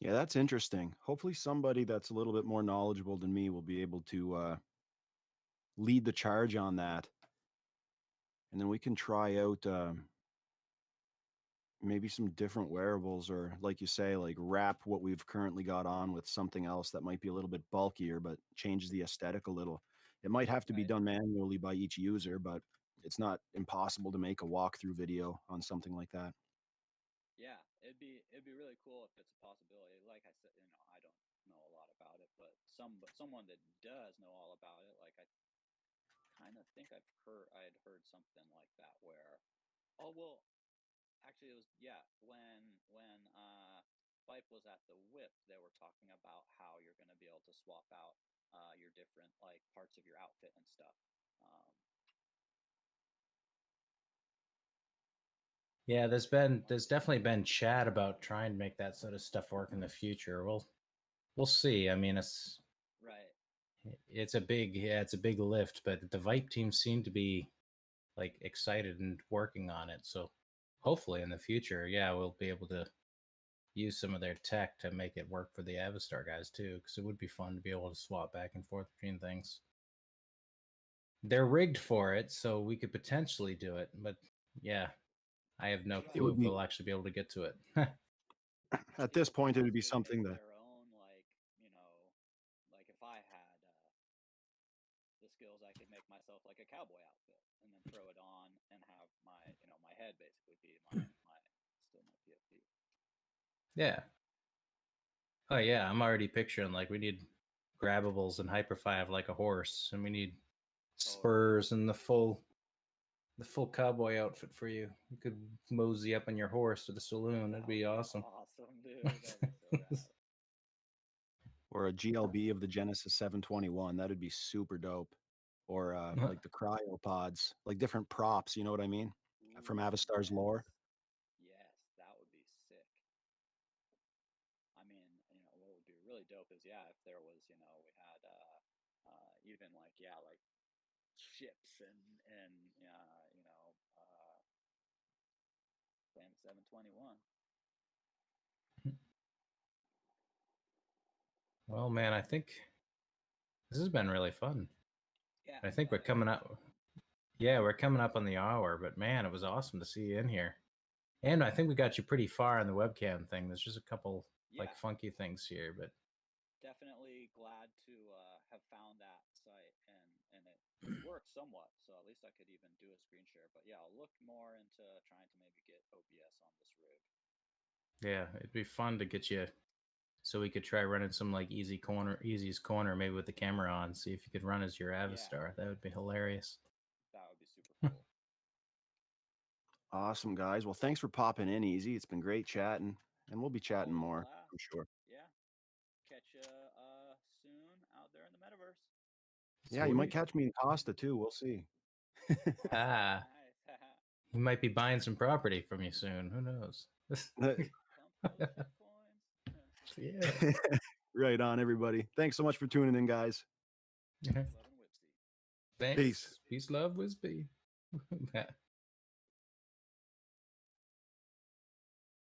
Yeah, that's interesting. Hopefully, somebody that's a little bit more knowledgeable than me will be able to lead the charge on that, and then we can try out maybe some different wearables, or like you say, like wrap what we've currently got on with something else that might be a little bit bulkier, but changes the aesthetic a little. It might have to be Right. done manually by each user, but it's not impossible to make a walkthrough video on something like that. Yeah, it'd be really cool if it's a possibility. Like I said, I don't know a lot about it, but someone that does know all about it, like I kind of think I'd heard something like that where, oh well, actually it was, yeah, when Fife was at the whip, they were talking about how you're going to be able to swap out your different like parts of your outfit and stuff. Um, Yeah, there's definitely been chat about trying to make that sort of stuff work in the future. We'll see. I mean, right. it's a big lift, but the Vipe team seem to be like excited and working on it. So hopefully in the future, yeah, we'll be able to use some of their tech to make it work for the Avastar guys too, because it would be fun to be able to swap back and forth between things. They're rigged for it, so we could potentially do it, but yeah, I have no It clue would if be we'll actually be able to get to it. at See this if they point, it would be actually make something that their own, like like if I had the skills, I could make myself like a cowboy outfit and then throw it on and have my my head basically be my still my PFP. Yeah. Oh yeah, I'm already picturing like we need grabbables and Hyper 5 like a horse, and we need Totally. spurs and the full cowboy outfit for you. You could mosey up on your horse to the saloon. That That'd would be be awesome. awesome, dude. That'd be so rad. or a GLB of the Genesis 721, that'd be super dope. Or like the cryopods, like different props. You know what I mean? From Ooh, Avastar's yes. lore. Yes, that would be sick. I mean, what would be really dope is, yeah, if there was, we had even like, yeah, like ships and Plan 721. Well, man, I think this has been really fun. Yeah, I think we're it coming has up. been. Yeah, we're coming up on the hour, but man, it was awesome to see you in here. And I think we got you pretty far on the webcam thing. There's just a couple like Yeah, funky things here, but definitely glad to have found that site and it works somewhat. So at least I could even do a screen share. But yeah, I'll look more into trying to maybe get OBS on this rig. yeah, it'd be fun to get you So we could try running some like Easy's corner, maybe with the camera on. See if you could run as your Avastar. That would be hilarious. That would be super cool. Awesome, guys. Well, thanks for popping in, Easy. It's been great chatting, and we'll be chatting Oh, more, blast. I'm sure. Yeah. Catch you soon out there in the metaverse. Yeah, you might Sweet. catch me in Costa too. We'll see. Ah, Nice. he might be buying some property from you soon. Who knows? Pump those bitcoins. Yeah. Right on, everybody. Thanks so much for tuning in, guys. Love and whipsy. Thanks. Peace. Peace, love, Wisby.